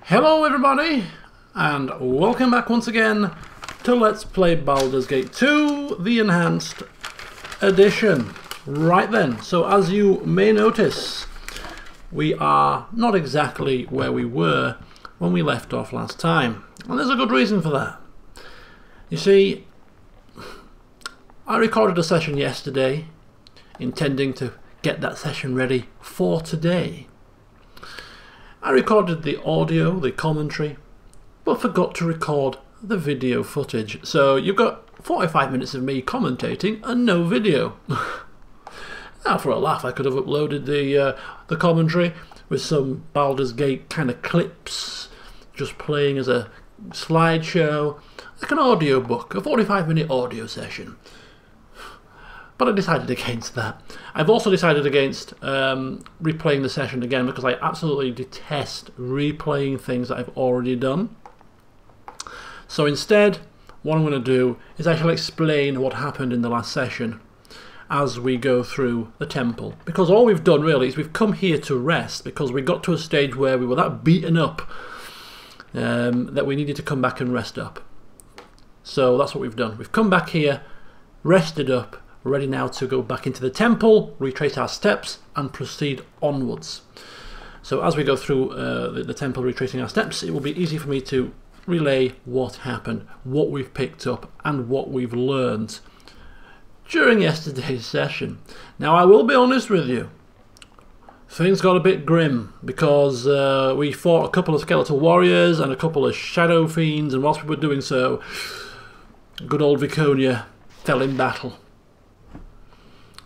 Hello everybody, and welcome back once again to Let's Play Baldur's Gate 2, the Enhanced Edition. Right then, so as you may notice, we are not exactly where we were when we left off last time. And there's a good reason for that. You see, I recorded a session yesterday, intending to get that session ready for today. I recorded the audio, the commentary, but forgot to record the video footage. So you've got 45 minutes of me commentating and no video. Now for a laugh I could have uploaded the commentary with some Baldur's Gate kind of clips just playing as a slideshow, like an audio book, a 45-minute audio session. But I decided against that. I've also decided against replaying the session again because I absolutely detest replaying things that I've already done. So instead, what I'm going to do is actually explain what happened in the last session as we go through the temple. Because all we've done really is we've come here to rest because we got to a stage where we were that beaten up that we needed to come back and rest up. So that's what we've done. We've come back here, rested up. We're ready now to go back into the temple, retrace our steps, and proceed onwards. So as we go through the temple, retracing our steps, it will be easy for me to relay what happened, what we've picked up, and what we've learned during yesterday's session. Now, I will be honest with you. Things got a bit grim because we fought a couple of skeletal warriors and a couple of shadow fiends, and whilst we were doing so, good old Viconia fell in battle.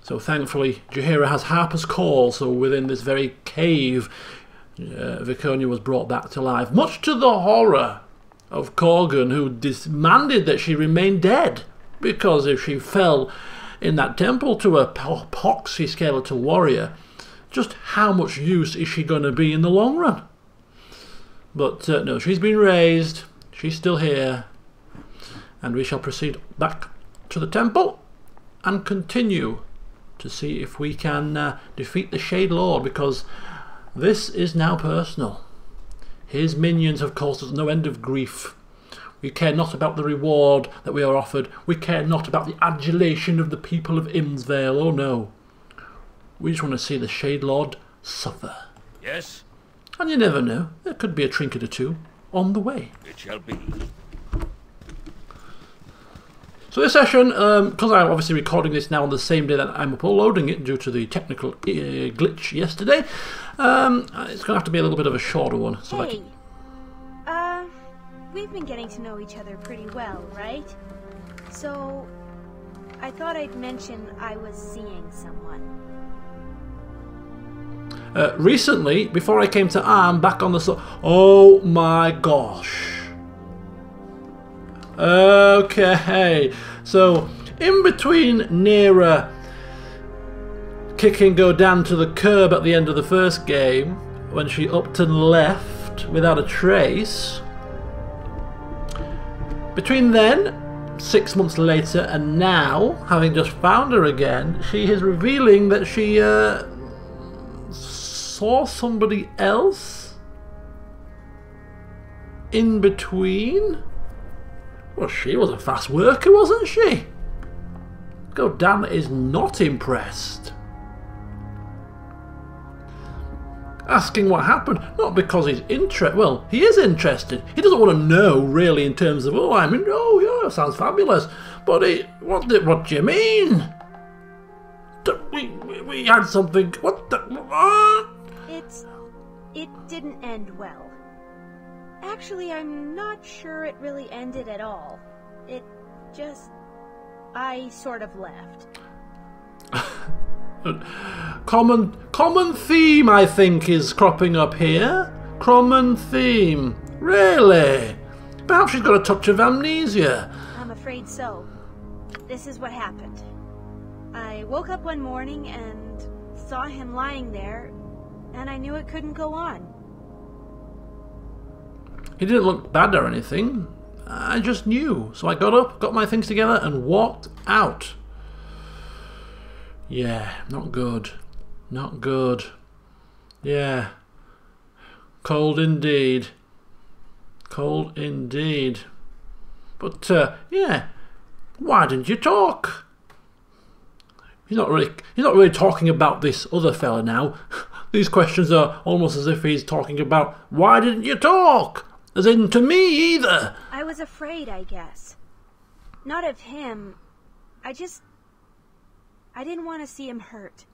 So thankfully, Jaheira has Harper's Call, so within this very cave, Viconia was brought back to life, much to the horror of Corgan, who demanded that she remain dead, because if she fell in that temple to a poxy skeletal warrior, just how much use is she going to be in the long run? But no, she's been raised, she's still here, and we shall proceed back to the temple and continue to see if we can defeat the Shade Lord, because this is now personal. His minions have caused us no end of grief. We care not about the reward that we are offered. We care not about the adulation of the people of Imsvale. Oh no. We just want to see the Shade Lord suffer. Yes? And you never know. There could be a trinket or two on the way. It shall be. So this session, because I'm obviously recording this now on the same day that I'm uploading it due to the technical glitch yesterday, it's going to have to be a little bit of a shorter one. So hey, we've been getting to know each other pretty well, right? So, I thought I'd mention I was seeing someone. Recently, before I came to Arm, back on the... Oh my gosh. Okay, so in between Nera kicking Godan to the curb at the end of the first game, when she upped and left without a trace, between then, 6 months later, and now, having just found her again, she is revealing that she saw somebody else in between. Well, she was a fast worker, wasn't she? Godan is not impressed. Asking what happened, not because he's interested. Well, he is interested. He doesn't want to know, really, in terms of, oh, I mean, oh, yeah, sounds fabulous. But what do you mean? We had something. What the? What? It didn't end well. Actually, I'm not sure it really ended at all. It just... I sort of left. Common theme, I think, is cropping up here. Common theme. Really? Perhaps she's got a touch of amnesia. I'm afraid so. This is what happened. I woke up one morning and saw him lying there, and I knew it couldn't go on. He didn't look bad or anything. I just knew. So I got up, got my things together, and walked out. Yeah, not good. Not good. Yeah. Cold indeed. Cold indeed. But, yeah, why didn't you talk? He's not really talking about this other fella now. These questions are almost as if he's talking about, why didn't you talk? As in, to me either. I was afraid, I guess. Not of him. I didn't want to see him hurt.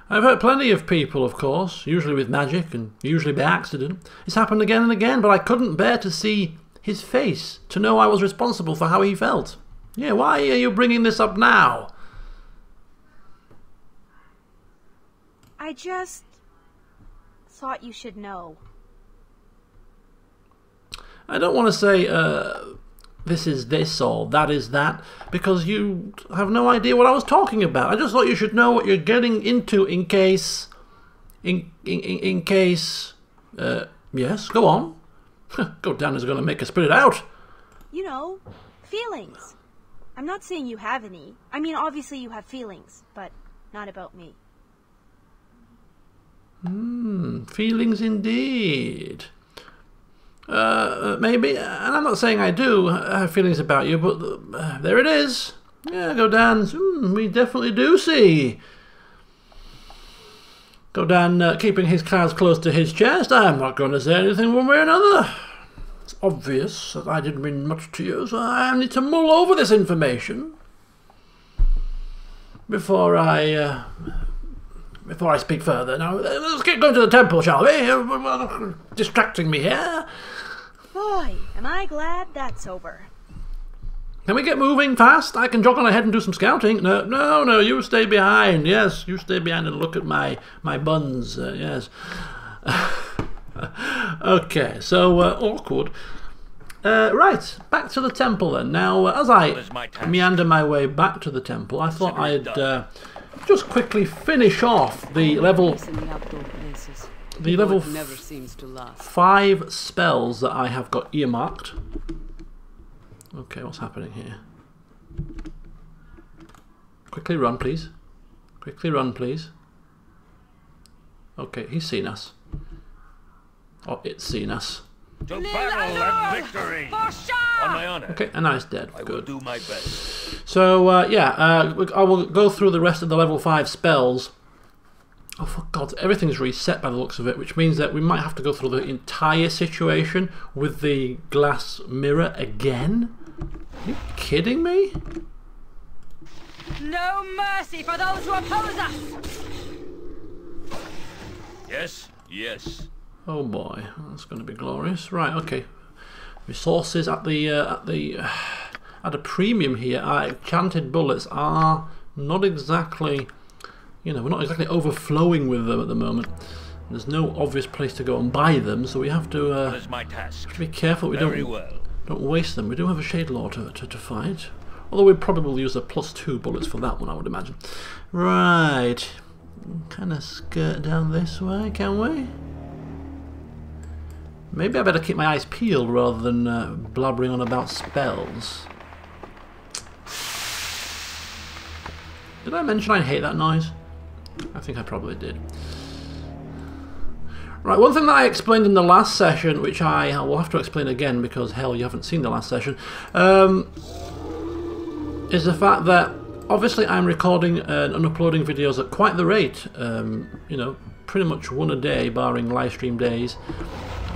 I've hurt plenty of people, of course, usually with magic and usually by accident. It's happened again and again, but I couldn't bear to see his face, to know I was responsible for how he felt. Yeah, why are you bringing this up now? I just thought you should know. I don't want to say, this is this or that is that, because you have no idea what I was talking about. I just thought you should know what you're getting into in case... In case... Yes, go on. Godan is going to make us spit it out. You know, feelings. I'm not saying you have any. I mean, obviously you have feelings, but not about me. Feelings indeed. Maybe, and I'm not saying I do have feelings about you, but there it is. Yeah, Godan, we definitely do see. Godan keeping his cards close to his chest. I'm not going to say anything one way or another. It's obvious that I didn't mean much to you, so I need to mull over this information before I speak further. Now, let's get going to the temple, shall we? Distracting me here. Boy, am I glad that's over. Can we get moving fast? I can jog on ahead and do some scouting. No, you stay behind. Yes, you stay behind and look at my buns. Yes. Okay, so awkward. Right, back to the temple then. Now, as I meander my way back to the temple, I thought I'd just quickly finish off the level 5 spells that I have got earmarked. Okay, what's happening here? Quickly run, please. Quickly run, please. Okay, he's seen us. Oh, it's seen us. To battle and victory! On my honor. Okay, and now it's dead. I Good. will do my best. So, yeah, I will go through the rest of the level 5 spells. Oh, for God, everything's reset by the looks of it, which means that we might have to go through the entire situation with the glass mirror again. Are you kidding me? No mercy for those who oppose us! Yes, yes. Oh boy, that's going to be glorious. Right, okay. Resources at a premium here. Our enchanted bullets are not exactly, you know, we're not exactly overflowing with them at the moment. There's no obvious place to go and buy them, so we have to, My task. have to be careful we don't waste them. We do have a Shade Law to fight. Although we'd probably use the +2 bullets for that one, I would imagine. Right. Kind of skirt down this way, can we? Maybe I better keep my eyes peeled rather than blabbering on about spells. Did I mention I hate that noise? I think I probably did. Right, one thing that I explained in the last session, which I will have to explain again because, hell, you haven't seen the last session, is the fact that obviously I'm recording and uploading videos at quite the rate. You know, pretty much one a day, barring live stream days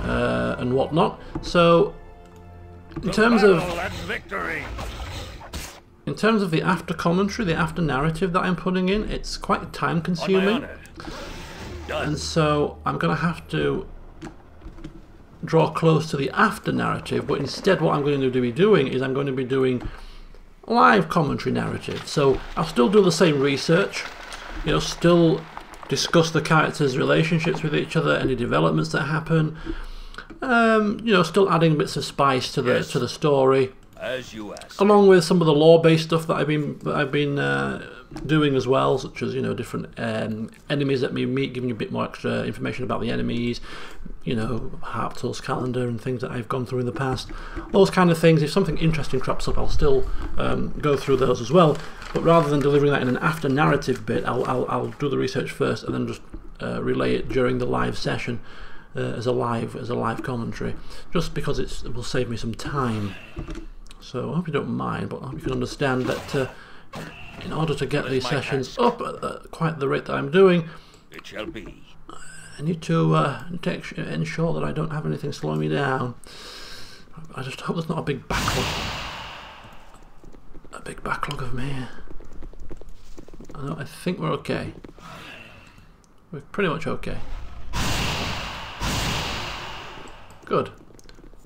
and whatnot. So, in terms of the after commentary, the after narrative that I'm putting in, it's quite time consuming. And so I'm going to have to draw close to the after narrative, but instead what I'm going to be doing is I'm going to be doing live commentary narrative. So I'll still do the same research, you know, still discuss the characters' relationships with each other, any developments that happen, you know, still adding bits of spice to the story. As you ask. Along with some of the lore-based stuff that I've been doing as well, such as, you know, different enemies that we meet, giving you a bit more extra information about the enemies, you know, Harptools calendar and things that I've gone through in the past. Those kind of things. If something interesting crops up, I'll still go through those as well. But rather than delivering that in an after narrative bit, I'll do the research first and then just relay it during the live session. as a live commentary, just because it will save me some time. So I hope you don't mind, but I hope you can understand that in order to get these sessions up at quite the rate that I'm doing, It shall be. I need to ensure that I don't have anything slowing me down. I just hope there's not a big backlog. A big backlog of me. I think we're okay. We're pretty much okay. Good.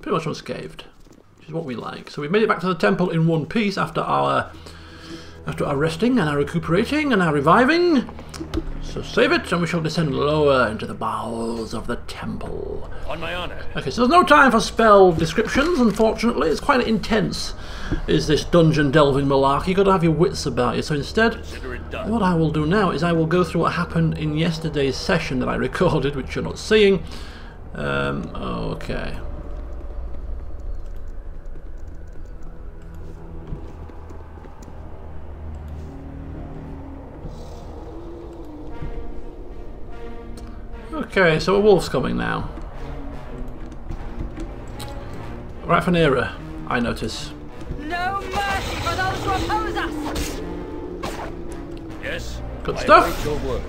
Pretty much unscathed, which is what we like. So we've made it back to the temple in one piece after our resting and our recuperating and our reviving. So save it, and we shall descend lower into the bowels of the temple. On my honor. Okay, so there's no time for spell descriptions, unfortunately. It's quite intense, is this dungeon delving malarkey. You've got to have your wits about you. So instead, what I will do now is I will go through what happened in yesterday's session that I recorded, which you're not seeing. Okay. Okay, so a wolf's coming now. Right for nearer, I notice. No mercy for those who oppose us! Yes. Good I stuff. await your word.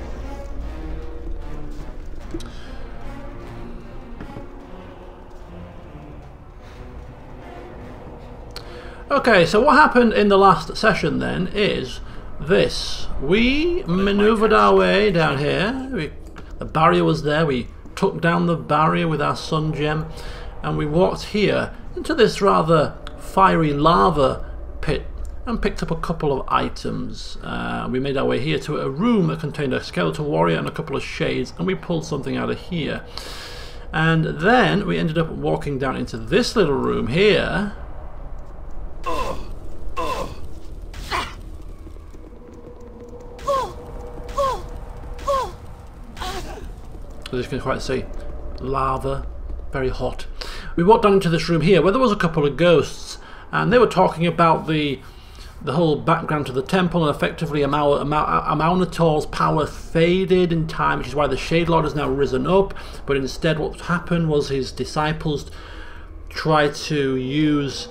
Okay, so what happened in the last session then is this. We manoeuvred our way down here. The barrier was there. We took down the barrier with our sun gem, and we walked here into this rather fiery lava pit and picked up a couple of items. We made our way here to a room that contained a skeletal warrior and a couple of shades, and we pulled something out of here. And then we ended up walking down into this little room here. As you can quite see, lava, very hot. We walked down into this room here where there was a couple of ghosts, and they were talking about the whole background to the temple, and effectively Amaunator's power faded in time, which is why the Shade Lord has now risen up. But instead what happened was his disciples tried to use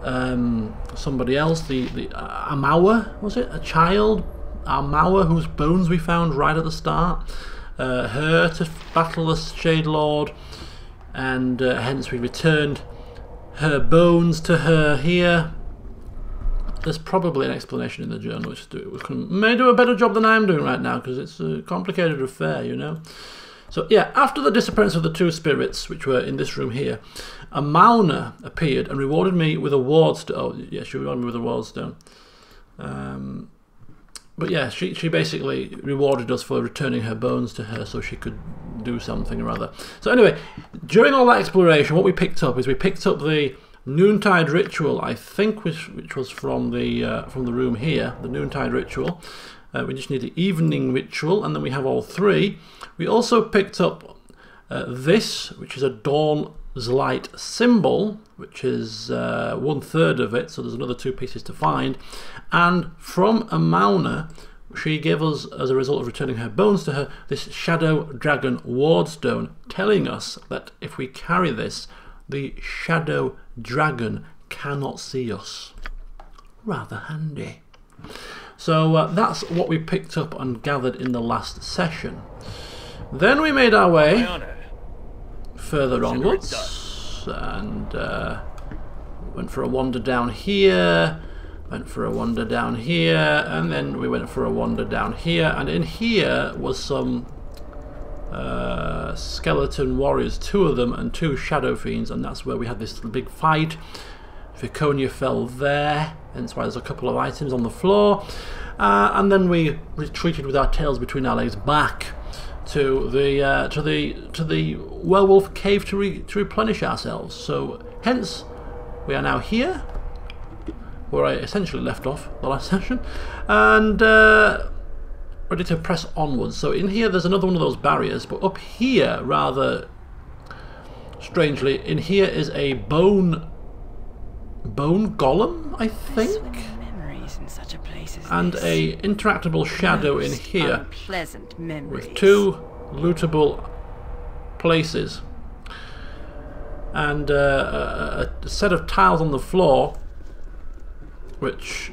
somebody else, the Amawa, was it? A child, Amawa, whose bones we found right at the start. Her to battle the Shade Lord, and hence we returned her bones to her here. There's probably an explanation in the journal which may do a better job than I'm doing right now, because it's a complicated affair, you know. So yeah, after the disappearance of the two spirits, which were in this room here, a Mauna appeared and rewarded me with a ward stone. Oh yeah, she rewarded me with a ward stone. But yeah, she basically rewarded us for returning her bones to her so she could do something or other. So anyway, during all that exploration, what we picked up is we picked up the noontide ritual, I think, which was from the room here, the noontide ritual. We just need the evening ritual, and then we have all three. We also picked up this, which is a dawn's light symbol, which is 1/3 of it, so there's another 2 pieces to find. And from Amauna, she gave us, as a result of returning her bones to her, this Shadow Dragon Wardstone, telling us that if we carry this, the Shadow Dragon cannot see us. Rather handy. So that's what we picked up and gathered in the last session. Then we made our way further onwards and went for a wander down here, went for a wander down here, and then we went for a wander down here, and in here was some skeleton warriors, 2 of them and 2 shadow fiends, and that's where we had this big fight. Viconia fell there, hence why there's a couple of items on the floor, and then we retreated with our tails between our legs back to the werewolf cave to replenish ourselves. So hence we are now here, where I essentially left off the last session, and ready to press onwards. So in here there's another one of those barriers, but up here, rather strangely, in here is a bone golem, I think, in such a place as and this. a interactable shadow in here Unpleasant memories. with 2 lootable places. And a set of tiles on the floor, which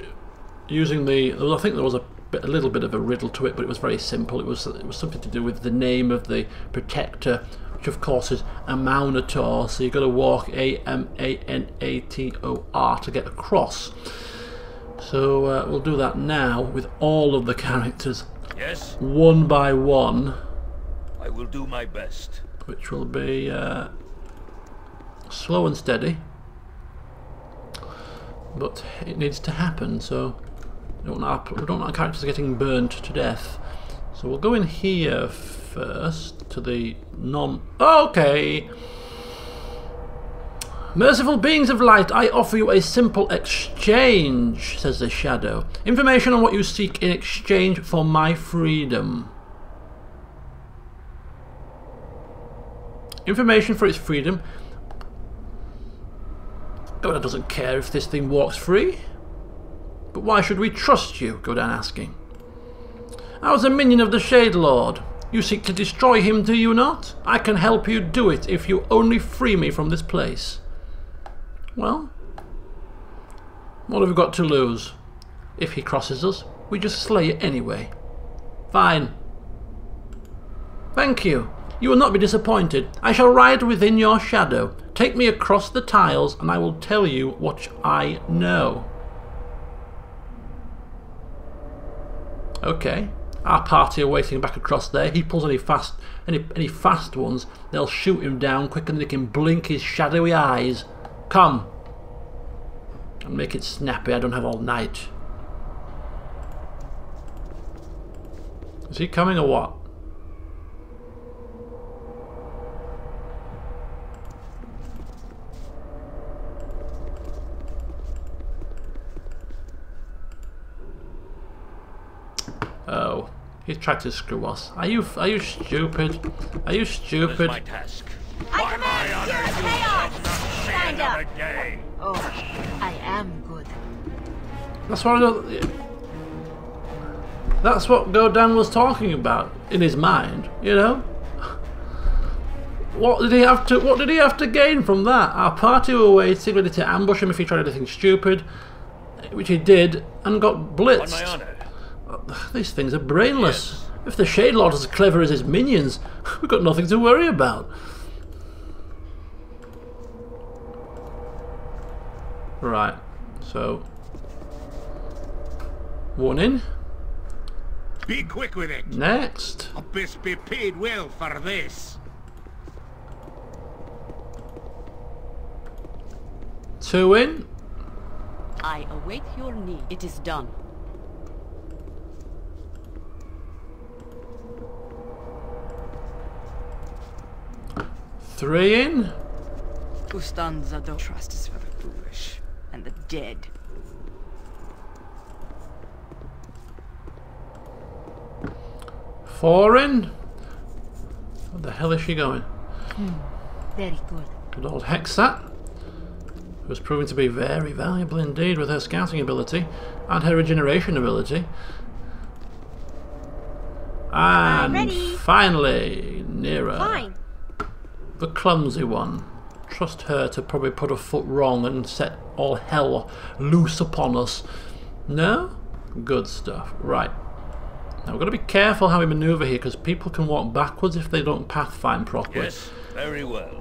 using the, I think there was a little bit of a riddle to it, but it was very simple. It was something to do with the name of the protector, which of course is a Maunator. So you've got to walk A-M-A-N-A-T-O-R to get across. So we'll do that now with all of the characters. Yes. One by one. I will do my best. Which will be slow and steady. But it needs to happen, so we don't want characters getting burnt to death. So we'll go in here first to the okay. Merciful beings of light, I offer you a simple exchange, says the shadow. Information on what you seek in exchange for my freedom. Information for its freedom. Godan doesn't care if this thing walks free. But why should we trust you? Godan asking. I was a minion of the Shade Lord. You seek to destroy him, do you not? I can help you do it if you only free me from this place. Well, what have we got to lose? If he crosses us, we just slay it anyway. Fine. Thank you. You will not be disappointed. I shall ride within your shadow. Take me across the tiles and I will tell you what I know. Okay. Our party are waiting back across there. He pulls any fast ones, they'll shoot him down quicker than they can blink his shadowy eyes. Come. And make it snappy, I don't have all night. Is he coming or what? Oh, he's tried to screw us. Are you stupid? Are you stupid? That is my task. I command pure chaos! Stand up! Day. Oh, I am good. That's what that's what Godan was talking about in his mind, you know? What did he have to gain from that? Our party were waiting, ready to ambush him if he tried anything stupid, which he did, and got blitzed. On my honor. These things are brainless. Yes. If the Shade Lord is as clever as his minions, we've got nothing to worry about. Right, so one in. Be quick with it. Next. I'll best be paid well for this. Two in. I await your need. It is done. Three in. Ustanzado. Trust is for the foolish and the dead. Four in. Where the hell is she going? Very good. Good old Hexat, who's proving to be very valuable indeed with her scouting ability and her regeneration ability. And ready. finally, Nera. Fine. The clumsy one. Trust her to probably put a foot wrong and set all hell loose upon us. No? Good stuff. Right. Now we've got to be careful how we manoeuvre here, because people can walk backwards if they don't pathfind properly. Yes, very well.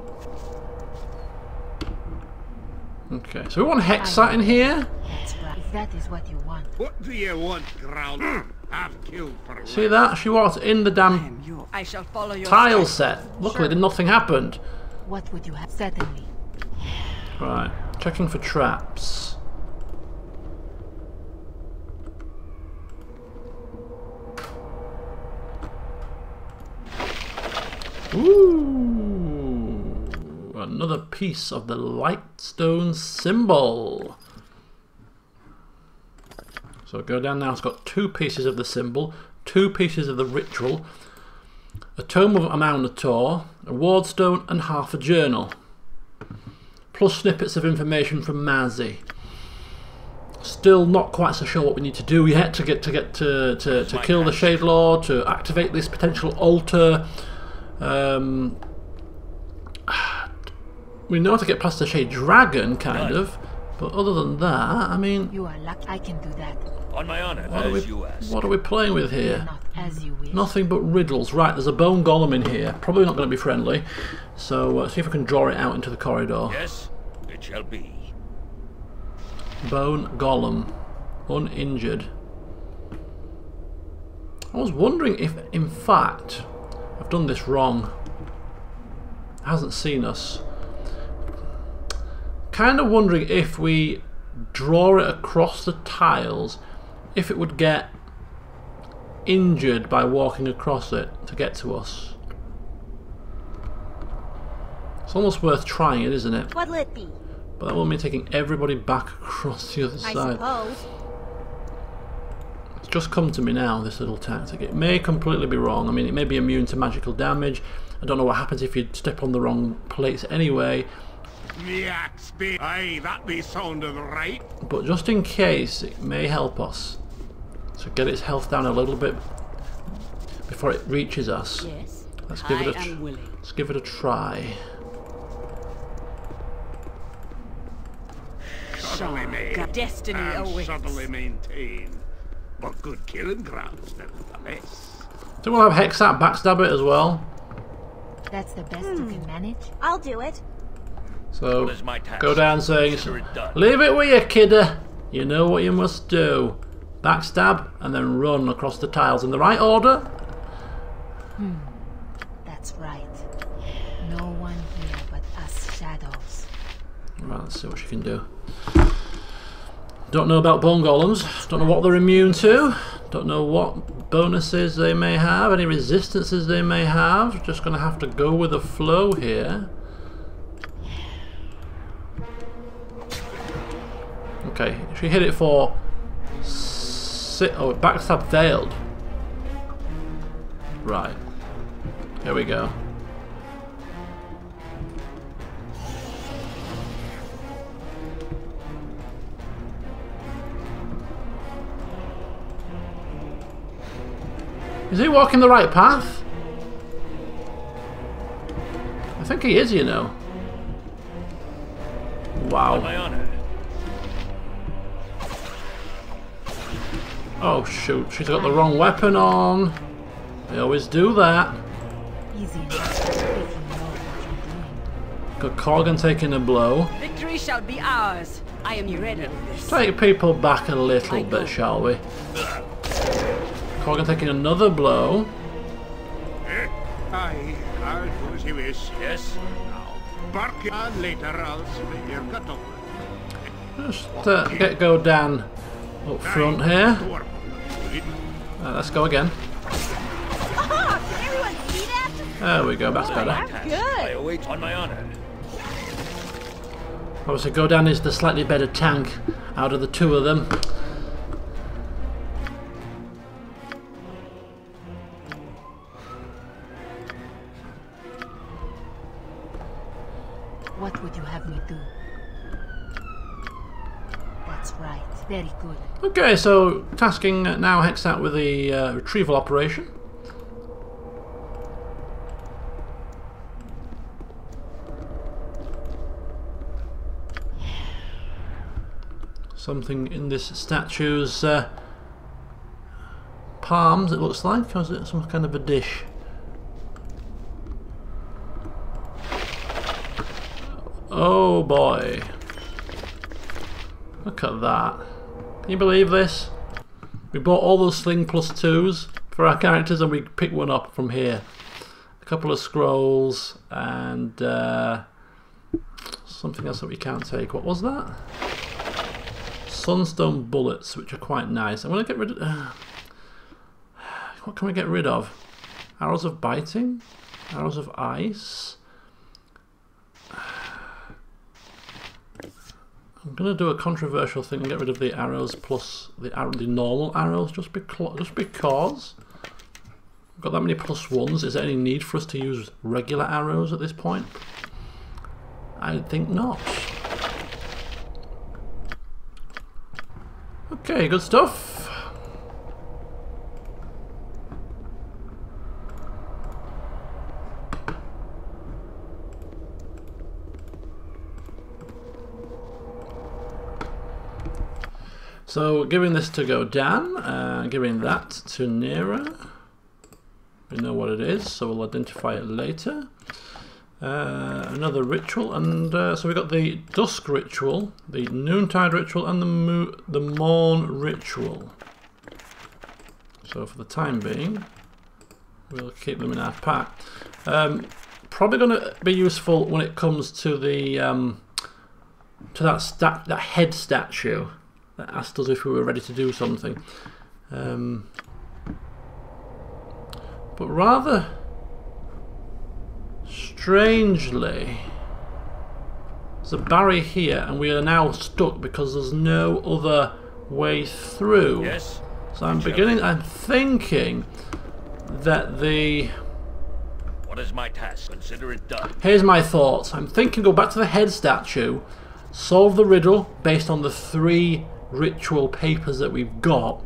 Okay, so we want Hexat in here. That's right. If that is what you want. What do you want, Growler? I've killed for See that? She walked in the damn I shall follow your tile step. set. Luckily, nothing happened. What would you have? Certainly. Right, checking for traps. Ooh, another piece of the Lightstone symbol. So go down now. It's got 2 pieces of the symbol, 2 pieces of the ritual, a tome of Amaunator, a wardstone, and half a journal. Plus snippets of information from Mazzy. Still not quite so sure what we need to do yet to kill the Shade Lord, to activate this potential altar. We know how to get past the Shade Dragon, kind of. But other than that, I mean... You are lucky I can do that. On my honor, as you ask. What are we playing with here? Not as you wish. Nothing but riddles. Right, there's a bone golem in here. Probably not going to be friendly. So see if I can draw it out into the corridor. Yes, it shall be. Bone golem. Uninjured. I was wondering if, in fact, I've done this wrong. It hasn't seen us. Kind of wondering if we draw it across the tiles, if it would get injured by walking across it to get to us. It's almost worth trying it, isn't it? What'll it be? But that will mean taking everybody back across the other I side. suppose. It's just come to me now, this little tactic. It may completely be wrong. I mean, it may be immune to magical damage. I don't know what happens if you step on the wrong plates anyway. Aye, that be sounded right. But just in case, it may help us. So get its health down a little bit before it reaches us. Yes, Let's give it I am willing. let's give it a try. Subtly made, Destiny and awaits. subtly maintained. But good killing grounds, nevertheless. So we'll have Hexat backstab it as well. That's the best you can manage? I'll do it. So What is my task? go down saying, Consider it done. leave it with you, kidder. You know what you must do. Backstab and then run across the tiles in the right order. That's right. No one here but us shadows. Right, let's see what she can do. Don't know about bone golems. Don't know what they're immune to. Don't know what bonuses they may have, any resistances they may have. Just going to have to go with the flow here. Okay, she hit it for... Oh, backstab failed. Right. Here we go. Is he walking the right path? I think he is, you know. Wow. On my honor. Oh shoot, she's got the wrong weapon on. They always do that. Easy enough if you know what you're doing. Got Corgan taking a blow. Victory shall be ours. I am ready with this. Take people back a little bit, shall we? Corgan taking another blow. Aye, I'll do as you wish. Yes. Now, bark and later I'll split your cut off. Just get Godan up front here. Let's go again. Aha! Can everyone see that? There we go, that's better. I Good. await on my honor. Obviously Godan is the slightly better tank out of the two of them. What would you have me do? That's right. Very good. Okay, so tasking now Hexat with the retrieval operation. Something in this statue's palms, it looks like, or is it some kind of a dish? Oh boy. Look at that. Can you believe this? We bought all those sling plus 2s for our characters and we picked one up from here. A couple of scrolls and something else that we can't take. What was that? Sunstone bullets, which are quite nice. I'm going to get rid of... what can we get rid of? Arrows of biting? Arrows of ice? I'm going to do a controversial thing and get rid of the arrows plus the normal arrows just because. We've got that many plus 1s. Is there any need for us to use regular arrows at this point? I think not. Okay, good stuff. So giving this to Godan, giving that to Nera. We know what it is, so we'll identify it later. Another ritual, and so we got the dusk ritual, the noontide ritual, and the morn ritual. So for the time being, we'll keep them in our pack. Probably going to be useful when it comes to the that head statue that asked us if we were ready to do something. But rather strangely, there's a barrier here, and we are now stuck because there's no other way through. Yes. So I'm thinking that What is my task? Consider it done. Here's my thoughts. I'm thinking go back to the head statue, solve the riddle based on the 3 ritual papers that we've got.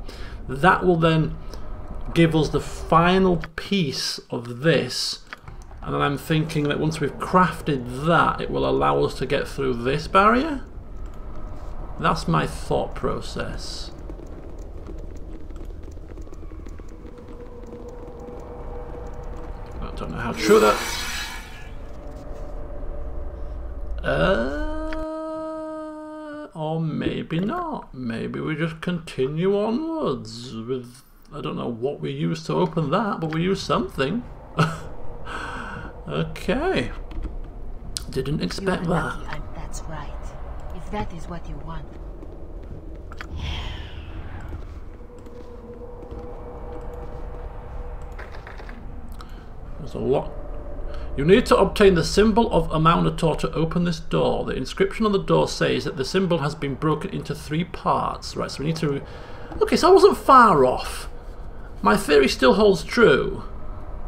That will then give us the final piece of this, and then I'm thinking that once we've crafted that, it will allow us to get through this barrier. That's my thought process. I don't know how true that. Or maybe not. Maybe we just continue onwards with, I don't know what we used to open that, but we used something. Okay. Didn't expect You're that. lucky, and that's right. If that is what you want. There's a lot. You need to obtain the symbol of Amaunator to open this door. The inscription on the door says that the symbol has been broken into 3 parts. Right, so we need to... Okay, so I wasn't far off. My theory still holds true.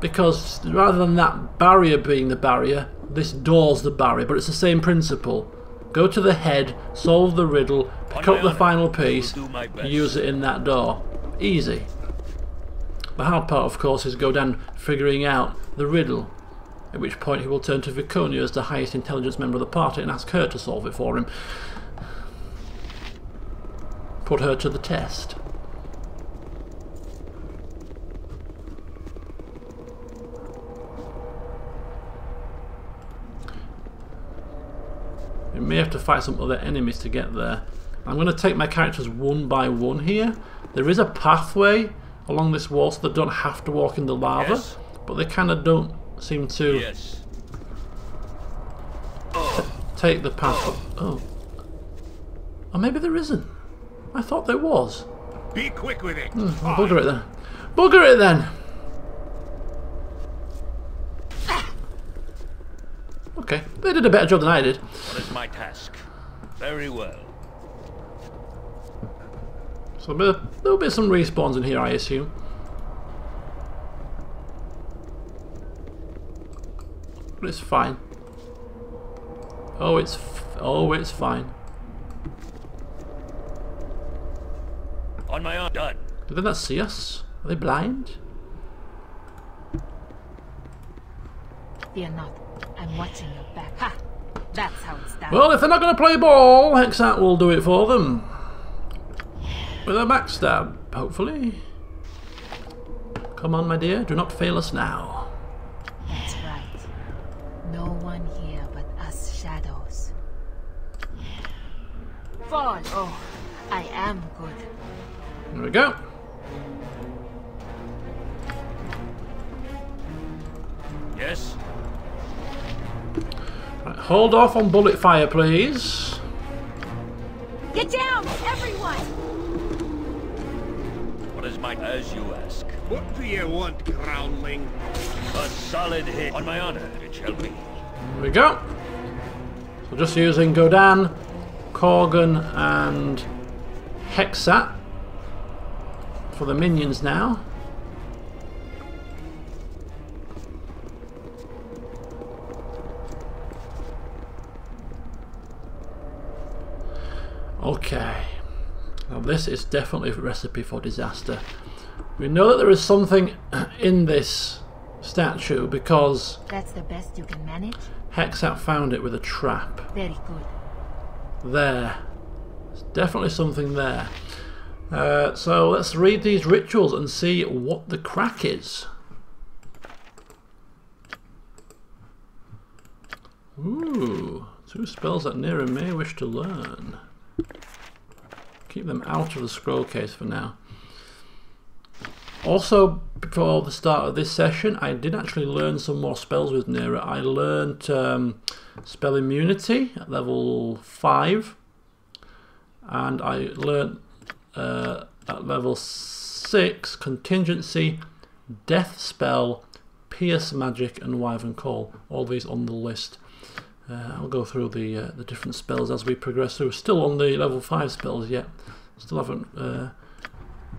Because rather than that barrier being the barrier, this door's the barrier. But it's the same principle. Go to the head, solve the riddle, pick up the final piece, and use it in that door. Easy. The hard part, of course, is Godan figuring out the riddle. At which point he will turn to Viconia as the highest intelligence member of the party and ask her to solve it for him. Put her to the test. We may have to fight some other enemies to get there. I'm going to take my characters one by one here. There is a pathway along this wall so they don't have to walk in the lava, Yes. but they kind of don't seem to Yes. take the path. Oh, maybe there isn't. I thought there was. Be quick with it. Bugger it then. Bugger it then. Okay, they did a better job than I did. What is my task? Very well. So there'll be some respawns in here, I assume. But it's fine. Oh, it's fine. On my own. Done. Did they not see us? Are they blind? Fear not. I'm watching your back. Ha! That's how it's done. Well, if they're not going to play ball, Hexat will do it for them. With a backstab, hopefully. Come on, my dear, do not fail us now. That's right. No one here but us shadows. Fall! Oh, I am good. Here we go. Yes. Right, hold off on bullet fire, please. Get down, everyone! What is my... As you ask. What do you want, groundling? A solid hit. On my honor, it shall be. Here we go. So just using Godan, Korgan, and Hexat for the minions now. Okay. Now this is definitely a recipe for disaster. We know that there is something in this statue because That's the best you can manage? Hexat found it with a trap. Very good. There. There's definitely something there. So let's read these rituals and see what the crack is. Ooh, 2 spells that Nera may wish to learn. Keep them out of the scroll case for now. Also, before the start of this session, I did actually learn some more spells with Nera. I learned spell immunity at level 5, and I learned at level 6 contingency, death spell, pierce magic, and wyvern call. All these on the list. I'll go through the different spells as we progress through. Still on the level 5 spells yet. Still haven't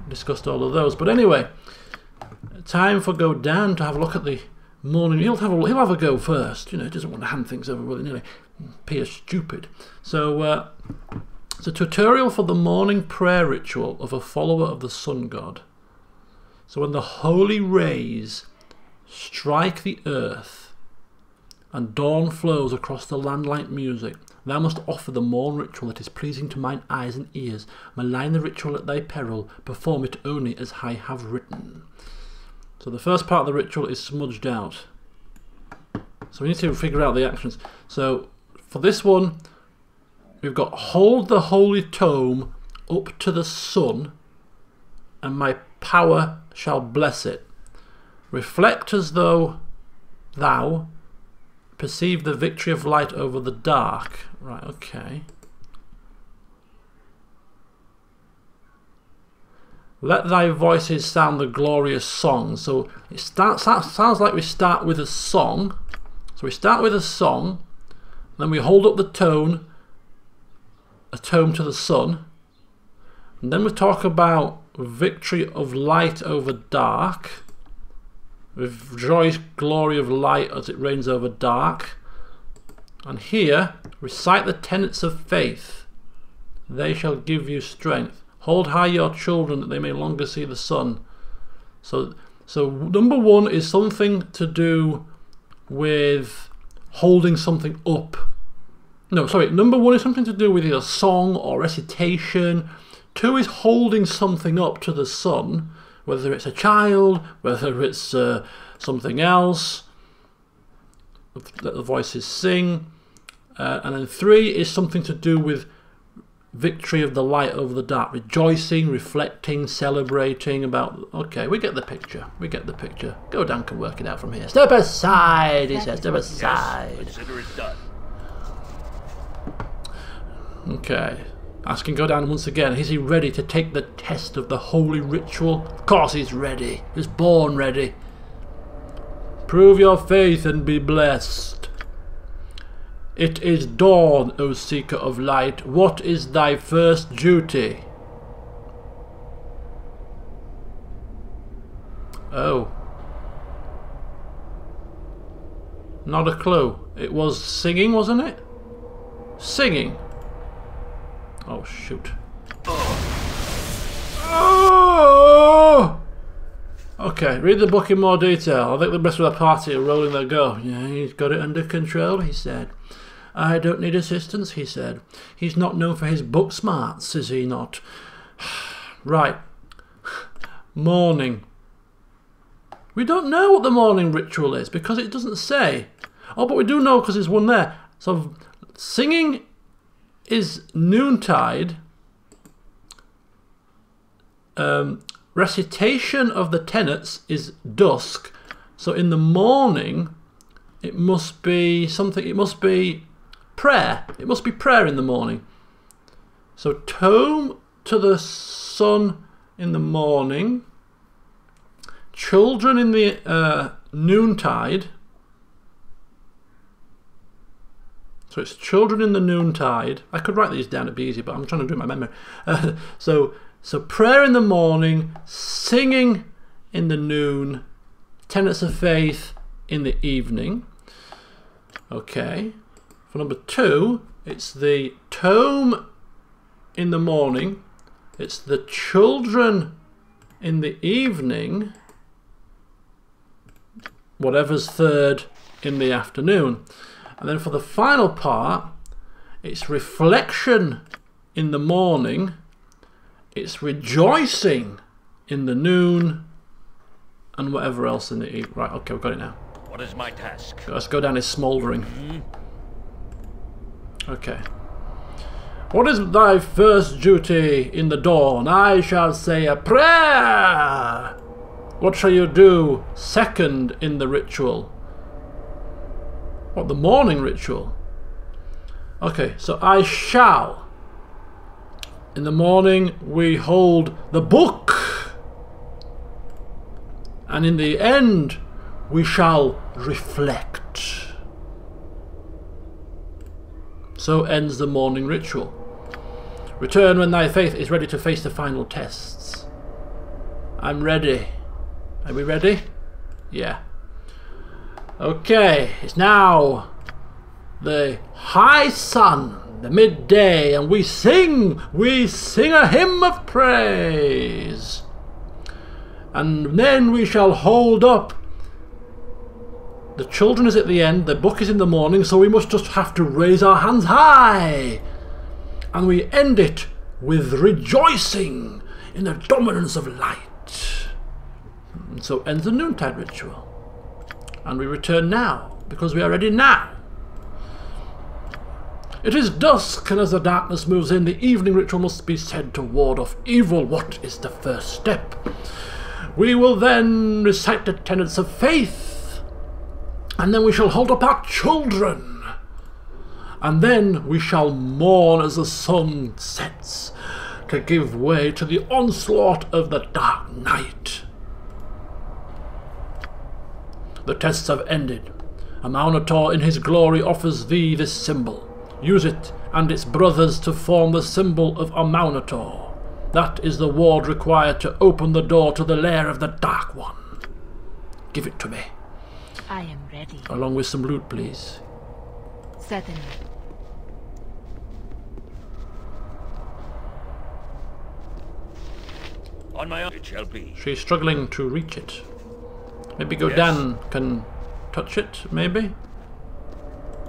discussed all of those. But anyway, time for Godan to have a look at the morning. He'll have a go first. You know, he doesn't want to hand things over willy-nilly. Appears stupid. So it's a tutorial for the morning prayer ritual of a follower of the sun god. So when the holy rays strike the earth and dawn flows across the land like music, thou must offer the morn ritual that is pleasing to mine eyes and ears, malign the ritual at thy peril, perform it only as I have written. So the first part of the ritual is smudged out. So we need to figure out the actions. So for this one, we've got hold the holy tome up to the sun, and my power shall bless it. Reflect as though thou perceive the victory of light over the dark. Right, okay. Let thy voices sound the glorious song. So it sounds like we start with a song. So we start with a song, then we hold up the tone, a tome to the sun, and then we talk about victory of light over dark. Rejoice glory of light as it reigns over dark. And here, recite the tenets of faith. They shall give you strength. Hold high your children that they may longer see the sun. So number 1 is something to do with holding something up. No, sorry, number 1 is something to do with either song or recitation. 2 is holding something up to the sun. Whether it's a child, whether it's something else, let the voices sing. And then 3 is something to do with victory of the light over the dark, rejoicing, reflecting, celebrating about... Okay, we get the picture. We get the picture. Godan can work it out from here. Step aside, he says. Step aside. Yes, consider it done. Okay. Asking Godan once again, is he ready to take the test of the holy ritual? Of course he's ready. He's born ready. Prove your faith and be blessed. It is dawn, O seeker of light. What is thy first duty? Oh. Not a clue. It was singing, wasn't it? Singing. Oh, shoot. Oh! Okay, read the book in more detail. I think the rest of the party are rolling their go. Yeah, he's got it under control, he said. I don't need assistance, he said. He's not known for his book smarts, is he not? Right. Morning. We don't know what the morning ritual is because it doesn't say. Oh, but we do know because there's one there. So, singing is noontide. Recitation of the tenets is dusk. So in the morning, it must be something. It must be prayer. It must be prayer in the morning. So tome to the sun in the morning. Children in the noontide. So it's children in the noontide. I could write these down, it'd be easy, but I'm trying to do my memory. So prayer in the morning, singing in the noon, tenets of faith in the evening. Okay. For number 2, it's the tome in the morning. It's the children in the evening. Whatever's third in the afternoon. And then for the final part, it's reflection in the morning. It's rejoicing in the noon and whatever else in the eve. Right, okay, we've got it now. What is my task? Let's go down is smouldering. Okay. What is thy first duty in the dawn? I shall say a prayer. What shall you do second in the ritual? What, the morning ritual? Okay, so I shall. In the morning we hold the book. And in the end we shall reflect. So ends the morning ritual. Return when thy faith is ready to face the final tests. I'm ready. Are we ready? Yeah. Okay, it's now the high sun, the midday, and we sing a hymn of praise. And then we shall hold up. The children is at the end, the book is in the morning, so we must just have to raise our hands high. And we end it with rejoicing in the dominance of light. And so ends the noontide ritual. And we return now, because we are ready now. It is dusk, and as the darkness moves in, the evening ritual must be said to ward off evil. What is the first step? We will then recite the tenets of faith, and then we shall hold up our children, and then we shall mourn as the sun sets to give way to the onslaught of the dark night. The tests have ended. A Maunator in his glory offers thee this symbol. Use it and its brothers to form the symbol of a Maunator. That is the ward required to open the door to the lair of the Dark One. Give it to me. I am ready. Along with some loot, please. Certainly. On my own it shall be. She's struggling to reach it. Maybe Godan can touch it, maybe?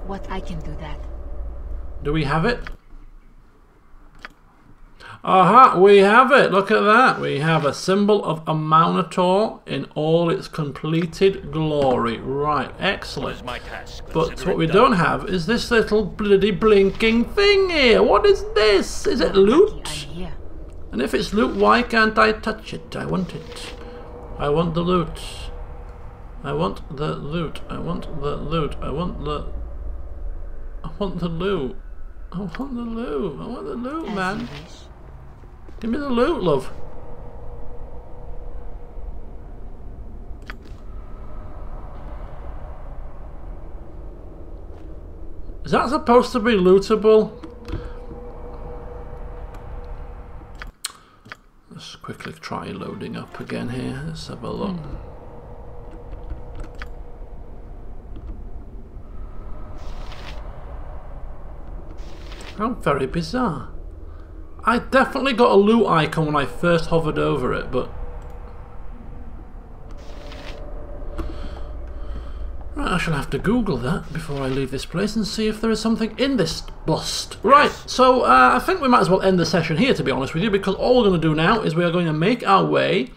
What, I can do that? Do we have it? Aha, we have it. Look at that. We have a symbol of a Maunator in all its completed glory. Right, excellent. My task. But what we don't have is this little bloody blinking thing here. What is this? Is it loot? I'm here. And if it's loot, why can't I touch it? I want it. I want the loot. I want the loot. I want the loot. I want the... I want the loot. I want the loot. I want the loot, As man. you wish. Give me the loot, love. Is that supposed to be lootable? Let's quickly try loading up again here. Let's have a look. How very bizarre. I definitely got a loot icon when I first hovered over it, but... Right, I shall have to Google that before I leave this place and see if there is something in this bust. Right, so I think we might as well end the session here, to be honest with you, because all we're going to do now is we are going to make our way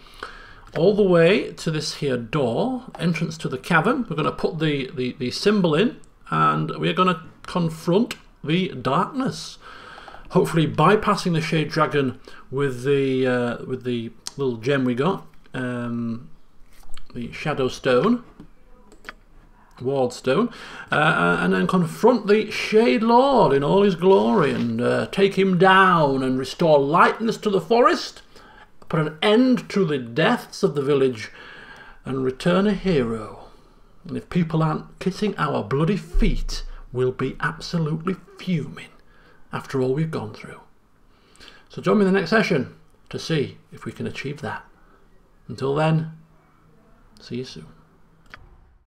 all the way to this here door, entrance to the cavern. We're going to put the symbol in, and we're going to confront the darkness. Hopefully bypassing the Shade Dragon with the little gem we got, the Shadow Stone, Ward Stone, and then confront the Shade Lord in all his glory and take him down and restore lightness to the forest, put an end to the deaths of the village, and return a hero. And if people aren't kissing our bloody feet, we'll be absolutely fuming after all we've gone through. So join me in the next session to see if we can achieve that. Until then, see you soon.